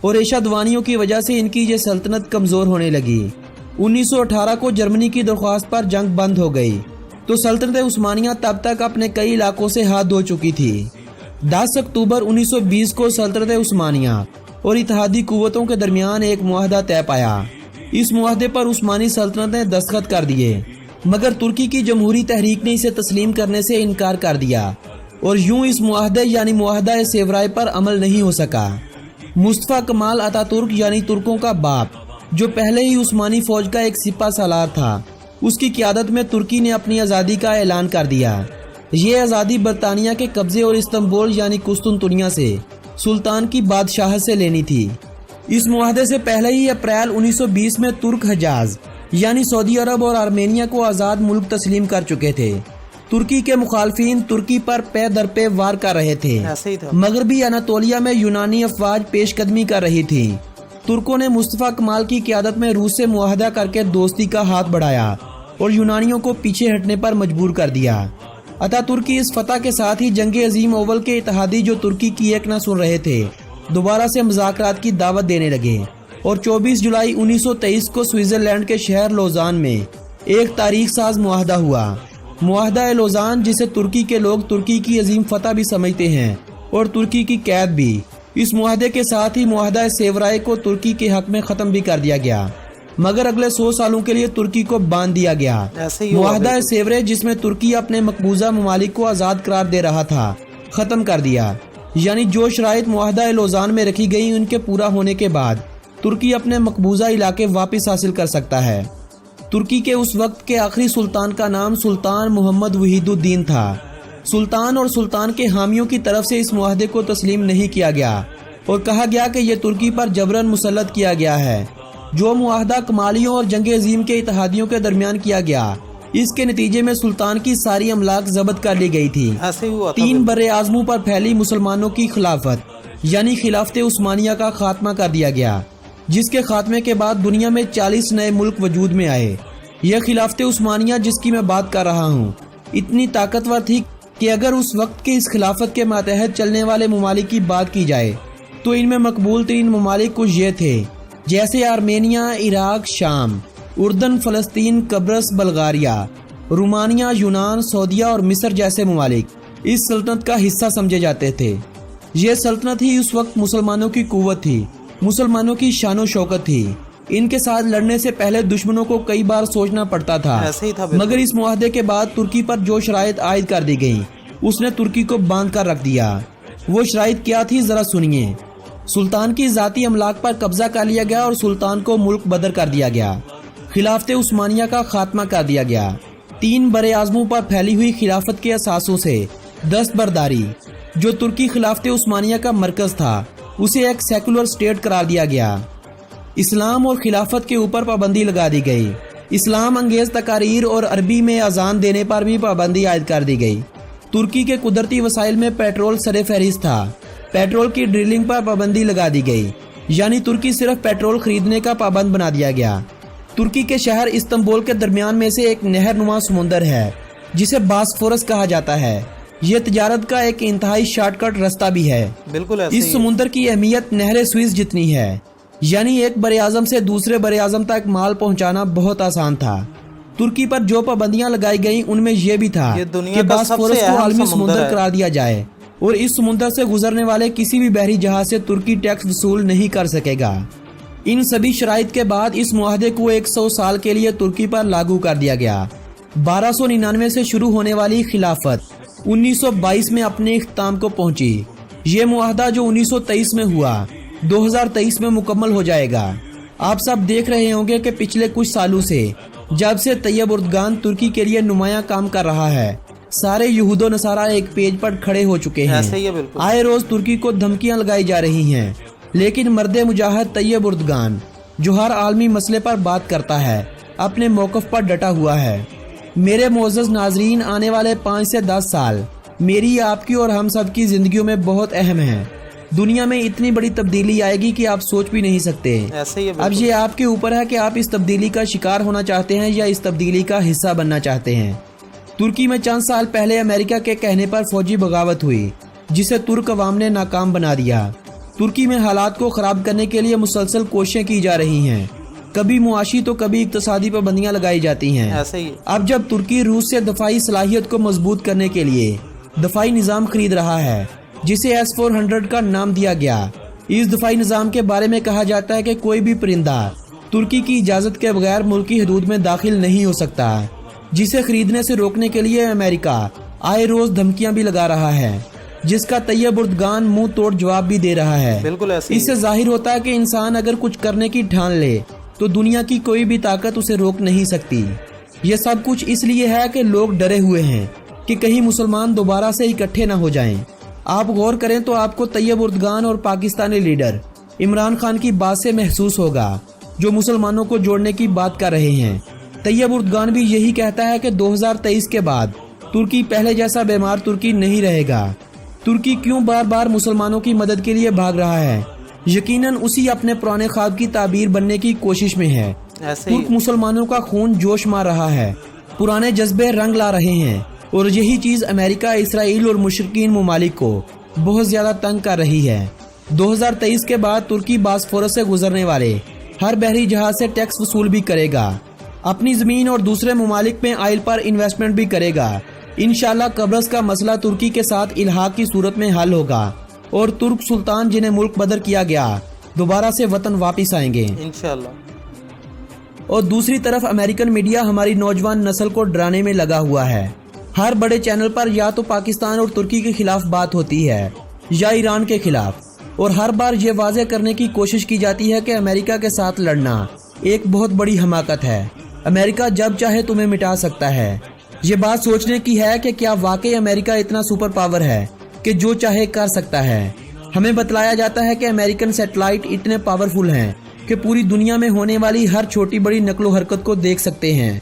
اور ریشہ کی وجہ سے ان کی یہ سلطنت کمزور ہونے لگی۔ 1918 کو جرمنی کی درخواست پر جنگ بند ہو گئی تو سلطنت عثمانیہ تب تک اپنے کئی علاقوں سے ہاتھ دھو چکی تھی۔ 10 اکتوبر 1920 کو سلطنت عثمانیہ اور اتحادی قوتوں کے درمیان ایک معاہدہ طے پایا۔ اس معاہدے پر عثمانی سلطنت نے دستخط کر دیے، مگر ترکی کی جمہوری تحریک نے اسے تسلیم کرنے سے انکار کر دیا اور یوں اس معاہدے یعنی معاہدہ سیورائے پر عمل نہیں ہو سکا۔ مصطفیٰ کمال اتا ترک یعنی ترکوں کا باپ، جو پہلے ہی عثمانی فوج کا ایک سپہ سالار تھا، اس کی قیادت میں ترکی نے اپنی آزادی کا اعلان کر دیا۔ یہ آزادی برطانیہ کے قبضے اور استنبول یعنی قسطنطنیہ سے سلطان کی بادشاہت سے لینی تھی۔ اس معاہدے سے پہلے ہی اپریل 1920 میں ترک حجاز یعنی سعودی عرب اور آرمینیہ کو آزاد ملک تسلیم کر چکے تھے۔ ترکی کے مخالفین ترکی پر پے در پے وار کر رہے تھے۔ مغربی اناطولیہ میں یونانی افواج پیش قدمی کر رہی تھی۔ ترکوں نے مصطفیٰ کمال کی قیادت میں روس سے معاہدہ کر کے دوستی کا ہاتھ بڑھایا اور یونانیوں کو پیچھے ہٹنے پر مجبور کر دیا۔ اتا ترکی اس فتح کے ساتھ ہی جنگ عظیم اول کے اتحادی جو ترکی کی ایک نہ سن رہے تھے دوبارہ سے مذاکرات کی دعوت دینے لگے اور 24 جولائی 1923 کو سوئٹزرلینڈ کے شہر لوزان میں ایک تاریخ ساز معاہدہ ہوا۔ معاہدہ لوزان، جسے ترکی کے لوگ ترکی کی عظیم فتح بھی سمجھتے ہیں اور ترکی کی قید بھی، اس معاہدے کے ساتھ ہی معاہدہ سیورائے کو ترکی کے حق میں ختم بھی کر دیا گیا، مگر اگلے 100 سالوں کے لیے ترکی کو باندھ دیا گیا۔ معاہدہ سیورائے، جس میں ترکی اپنے مقبوضہ ممالک کو آزاد قرار دے رہا تھا، ختم کر دیا۔ یعنی جو شرائط معاہدہ لوزان میں رکھی گئی ان کے پورا ہونے کے بعد ترکی اپنے مقبوضہ علاقے واپس حاصل کر سکتا ہے۔ ترکی کے اس وقت کے آخری سلطان کا نام سلطان محمد وحید الدین تھا۔ سلطان اور سلطان کے حامیوں کی طرف سے اس معاہدے کو تسلیم نہیں کیا گیا اور کہا گیا کہ یہ ترکی پر جبراً مسلط کیا گیا ہے۔ جو معاہدہ کمالیوں اور جنگ عظیم کے اتحادیوں کے درمیان کیا گیا، اس کے نتیجے میں سلطان کی ساری املاک ضبط کر لی گئی تھی۔ 3 بر اعظموں پر پھیلی مسلمانوں کی خلافت یعنی خلافت عثمانیہ کا خاتمہ کر دیا گیا، جس کے خاتمے کے بعد دنیا میں 40 نئے ملک وجود میں آئے۔ یہ خلافت عثمانیہ جس کی میں بات کر رہا ہوں اتنی طاقتور تھی کہ اگر اس وقت کے اس خلافت کے ماتحت چلنے والے ممالک کی بات کی جائے تو ان میں مقبول ترین ممالک کچھ یہ تھے، جیسے آرمینیہ، عراق، شام، اردن، فلسطین، قبرص، بلغاریہ، رومانیہ، یونان، سعودیہ اور مصر جیسے ممالک اس سلطنت کا حصہ سمجھے جاتے تھے۔ یہ سلطنت ہی اس وقت مسلمانوں کی قوت تھی، مسلمانوں کی شان و شوکت تھی۔ ان کے ساتھ لڑنے سے پہلے دشمنوں کو کئی بار سوچنا پڑتا تھا، مگر اس معاہدے کے بعد ترکی پر جو شرائط عائد کر دی گئی اس نے ترکی کو باندھ کر رکھ دیا۔ وہ شرائط کیا تھی ذرا سنیے۔ سلطان کی ذاتی املاک پر قبضہ کر لیا گیا اور سلطان کو ملک بدر کر دیا گیا۔ خلافت عثمانیہ کا خاتمہ کر دیا گیا۔ 3 بر اعظموں پر پھیلی ہوئی خلافت کے اثاثوں سے دستبرداری، جو ترکی خلافت عثمانیہ کا مرکز تھا، اسے ایک سیکولر اسٹیٹ قرار دیا گیا۔ اسلام اور خلافت کے اوپر پابندی لگا دی گئی۔ اسلام انگیز تقاریر اور عربی میں اذان دینے پر بھی پابندی عائد کر دی گئی۔ ترکی کے قدرتی وسائل میں پیٹرول سر فہرست تھا۔ پیٹرول کی ڈرلنگ پر پابندی لگا دی گئی، یعنی ترکی صرف پیٹرول خریدنے کا پابند بنا دیا گیا۔ ترکی کے شہر استنبول کے درمیان میں سے ایک نہر نما سمندر ہے جسے باسفورس کہا جاتا ہے۔ یہ تجارت کا ایک انتہائی شارٹ کٹ راستہ بھی ہے۔ اس سمندر کی اہمیت نہر سوئس جتنی ہے، یعنی ایک بر اعظم سے دوسرے بر اعظم تک مال پہنچانا بہت آسان تھا۔ ترکی پر جو پابندیاں لگائی گئیں ان میں یہ بھی تھا کہ باسفورس کو عالمی سمندر قرار دیا جائے اور اس سمندر سے گزرنے والے کسی بھی بحری جہاز سے ترکی ٹیکس وصول نہیں کر سکے گا۔ ان سبھی شرائط کے بعد اس معاہدے کو 100 سال کے لیے ترکی پر لاگو کر دیا گیا۔ 1299 سے شروع ہونے والی خلافت 1922 میں اپنے اختتام کو پہنچی۔ یہ معاہدہ جو 1923 میں ہوا 2023 میں مکمل ہو جائے گا۔ آپ سب دیکھ رہے ہوں گے کہ پچھلے کچھ سالوں سے جب سے طیب اردگان ترکی کے لیے نمایاں کام کر رہا ہے، سارے یہود و نصارہ ایک پیج پر کھڑے ہو چکے ہیں۔ آئے روز ترکی کو دھمکیاں لگائی جا رہی ہیں، لیکن مرد مجاہد طیب اردگان جو ہر عالمی مسئلے پر بات کرتا ہے اپنے موقف پر ڈٹا ہوا ہے۔ میرے معزز ناظرین، آنے والے 5 سے 10 سال میری، آپ کی اور ہم سب کی زندگیوں میں بہت اہم ہیں۔ دنیا میں اتنی بڑی تبدیلی آئے گی کہ آپ سوچ بھی نہیں سکتے۔ اب یہ آپ کے اوپر ہے کہ آپ اس تبدیلی کا شکار ہونا چاہتے ہیں یا اس تبدیلی کا حصہ بننا چاہتے ہیں۔ ترکی میں چند سال پہلے امریکہ کے کہنے پر فوجی بغاوت ہوئی جسے ترک عوام نے ناکام بنا دیا۔ ترکی میں حالات کو خراب کرنے کے لیے مسلسل کوششیں کی جا رہی ہیں، کبھی معاشی تو کبھی اقتصادی پابندیاں لگائی جاتی ہیں۔ ایسے ہی اب جب ترکی روس سے دفاعی صلاحیت کو مضبوط کرنے کے لیے دفاعی نظام خرید رہا ہے جسے S-400 کا نام دیا گیا، اس دفاعی نظام کے بارے میں کہا جاتا ہے کہ کوئی بھی پرندہ ترکی کی اجازت کے بغیر ملکی حدود میں داخل نہیں ہو سکتا، جسے خریدنے سے روکنے کے لیے امریکہ آئے روز دھمکیاں بھی لگا رہا ہے، جس کا طیب اردگان منہ توڑ جواب بھی دے رہا ہے۔ بالکل ایسے ہی اس سے ظاہر ہوتا ہے کہ انسان اگر کچھ کرنے کی ٹھان لے تو دنیا کی کوئی بھی طاقت اسے روک نہیں سکتی۔ یہ سب کچھ اس لیے ہے کہ لوگ ڈرے ہوئے ہیں کہ کہیں مسلمان دوبارہ سے اکٹھے نہ ہو جائیں۔ آپ غور کریں تو آپ کو طیب اردگان اور پاکستانی لیڈر عمران خان کی بات سے محسوس ہوگا جو مسلمانوں کو جوڑنے کی بات کر رہے ہیں۔ طیب اردگان بھی یہی کہتا ہے کہ 2023 کے بعد ترکی پہلے جیسا بیمار ترکی نہیں رہے گا۔ ترکی کیوں بار بار مسلمانوں کی مدد کے لیے بھاگ رہا ہے؟ یقیناً اسی اپنے پرانے خواب کی تعبیر بننے کی کوشش میں ہے۔ ایسے ہی ترک مسلمانوں کا خون جوش مار رہا ہے، پرانے جذبے رنگ لا رہے ہیں، اور یہی چیز امریکہ، اسرائیل اور مشرقین ممالک کو بہت زیادہ تنگ کر رہی ہے۔ 2023 کے بعد ترکی باسفورس سے گزرنے والے ہر بحری جہاز سے ٹیکس وصول بھی کرے گا، اپنی زمین اور دوسرے ممالک میں آئل پر انویسٹمنٹ بھی کرے گا۔ انشاءاللہ قبرص کا مسئلہ ترکی کے ساتھ الحاق کی صورت میں حل ہوگا اور ترک سلطان جنہیں ملک بدر کیا گیا دوبارہ سے وطن واپس آئیں گے انشاءاللہ۔ اور دوسری طرف امریکن میڈیا ہماری نوجوان نسل کو ڈرانے میں لگا ہوا ہے۔ ہر بڑے چینل پر یا تو پاکستان اور ترکی کے خلاف بات ہوتی ہے یا ایران کے خلاف، اور ہر بار یہ واضح کرنے کی کوشش کی جاتی ہے کہ امریکہ کے ساتھ لڑنا ایک بہت بڑی حماقت ہے، امریکہ جب چاہے تمہیں مٹا سکتا ہے۔ یہ بات سوچنے کی ہے کہ کیا واقعی امریکہ اتنا سپر پاور ہے کہ جو چاہے کر سکتا ہے؟ ہمیں بتلایا جاتا ہے کہ امریکن سیٹلائٹ اتنے پاورفل ہیں کہ پوری دنیا میں ہونے والی ہر چھوٹی بڑی نقل و حرکت کو دیکھ سکتے ہیں۔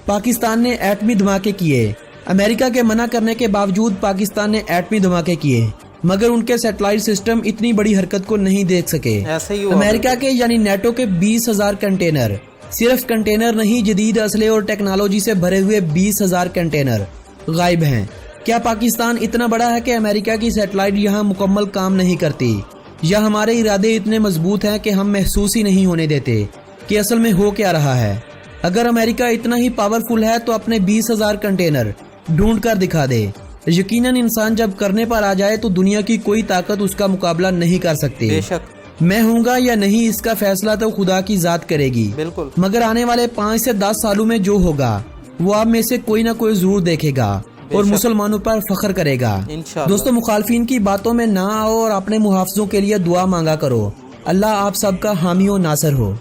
پاکستان نے ایٹمی دھماکے کیے، امریکہ کے منع کرنے کے باوجود پاکستان نے ایٹمی دھماکے کیے، مگر ان کے سیٹلائٹ سسٹم اتنی بڑی حرکت کو نہیں دیکھ سکے۔ ایسے ہی ہوا امریکہ کے یعنی نیٹو کے 20,000 کنٹینر، صرف کنٹینر نہیں، جدید اسلحے اور ٹیکنالوجی سے بھرے ہوئے 20,000 کنٹینر غائب ہیں۔ کیا پاکستان اتنا بڑا ہے کہ امریکہ کی سیٹلائٹ یہاں مکمل کام نہیں کرتی، یا ہمارے ارادے اتنے مضبوط ہیں کہ ہم محسوس ہی نہیں ہونے دیتے کہ اصل میں ہو کیا رہا ہے؟ اگر امریکہ اتنا ہی پاورفل ہے تو اپنے 20,000 کنٹینر ڈھونڈ کر دکھا دے۔ یقیناً انسان جب کرنے پر آ جائے تو دنیا کی کوئی طاقت اس کا مقابلہ نہیں کر سکتی۔ بے شک میں ہوں گا یا نہیں اس کا فیصلہ تو خدا کی ذات کرے گی، بالکل۔ مگر آنے والے 5 سے 10 سالوں میں جو ہوگا وہ آپ میں سے کوئی نہ کوئی ضرور دیکھے گا اور مسلمانوں پر فخر کرے گا۔ انشاءاللہ۔ دوستو، مخالفین کی باتوں میں نہ آؤ اور اپنے محافظوں کے لیے دعا مانگا کرو۔ اللہ آپ سب کا حامی و ناصر ہو۔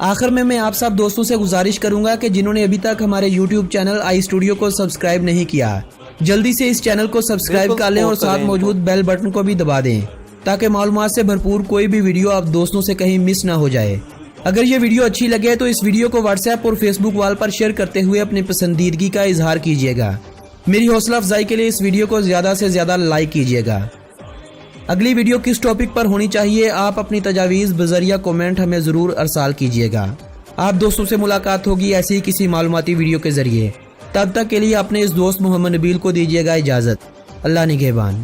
آخر میں آپ سب دوستوں سے گزارش کروں گا کہ جنہوں نے ابھی تک ہمارے یوٹیوب چینل آئی اسٹوڈیو کو سبسکرائب نہیں کیا، جلدی سے اس چینل کو سبسکرائب کر لیں اور ساتھ موجود بیل بٹن کو بھی دبا دیں تاکہ معلومات سے بھرپور کوئی بھی ویڈیو آپ دوستوں سے کہیں مس نہ ہو جائے۔ اگر یہ ویڈیو اچھی لگے تو اس ویڈیو کو واٹس ایپ اور فیس بک وال پر شیئر کرتے ہوئے اپنی پسندیدگی کا اظہار کیجیے گا۔ میری حوصلہ افزائی کے لیے اس ویڈیو کو زیادہ سے زیادہ لائک کیجیے گا۔ اگلی ویڈیو کس ٹاپک پر ہونی چاہیے، آپ اپنی تجاویز بذریعہ کومنٹ ہمیں ضرور ارسال کیجیے گا۔ آپ دوستوں سے ملاقات ہوگی ایسی ہی کسی معلوماتی ویڈیو کے ذریعے۔ تب تک کے لیے اپنے اس دوست محمد نبیل کو دیجیے گا اجازت۔ اللہ نگہبان۔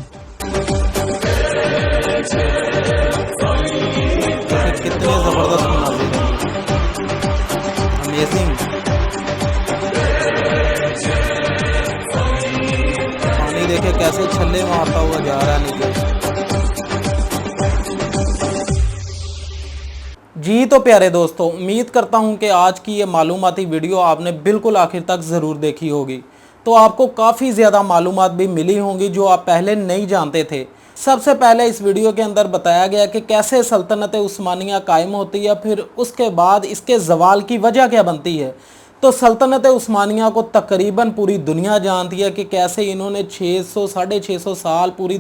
کتنے زبردست مناظر ہیں، امیزنگ۔ پانی دیکھے کیسے چھلے مارتا ہوا جا رہا ہے نیچے۔ جی تو پیارے دوستو، امید کرتا ہوں کہ آج کی یہ معلوماتی ویڈیو آپ نے بالکل آخر تک ضرور دیکھی ہوگی، تو آپ کو کافی زیادہ معلومات بھی ملی ہوں گی جو آپ پہلے نہیں جانتے تھے۔ سب سے پہلے اس ویڈیو کے اندر بتایا گیا کہ کیسے سلطنت عثمانیہ قائم ہوتی ہے، پھر اس کے بعد اس کے زوال کی وجہ کیا بنتی ہے۔ تو سلطنت عثمانیہ کو تقریباً پوری دنیا جانتی ہے کہ کیسے انہوں نے 600-650 سال پوری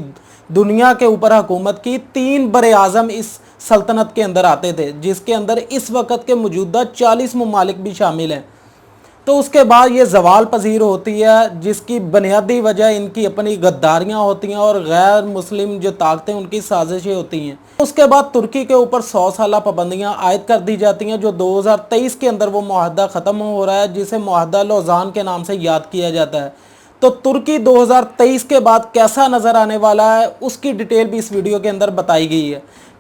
دنیا کے اوپر حکومت کی۔ 3 بر اعظم اس سلطنت کے اندر آتے تھے، جس کے اندر اس وقت کے موجودہ 40 ممالک بھی شامل ہیں۔ تو اس کے بعد یہ زوال پذیر ہوتی ہے، جس کی بنیادی وجہ ان کی اپنی غداریاں ہوتی ہیں اور غیر مسلم جو طاقتیں ان کی سازشیں ہوتی ہیں۔ اس کے بعد ترکی کے اوپر 100 سالہ پابندیاں عائد کر دی جاتی ہیں، جو 2023 کے اندر وہ معاہدہ ختم ہو رہا ہے، جسے معاہدہ لوزان کے نام سے یاد کیا جاتا ہے۔ تو ترکی 2023 کے بعد کیسا نظر آنے والا ہے، اس کی ڈیٹیل بھی اس ویڈیو کے اندر بتائی گئی ہے۔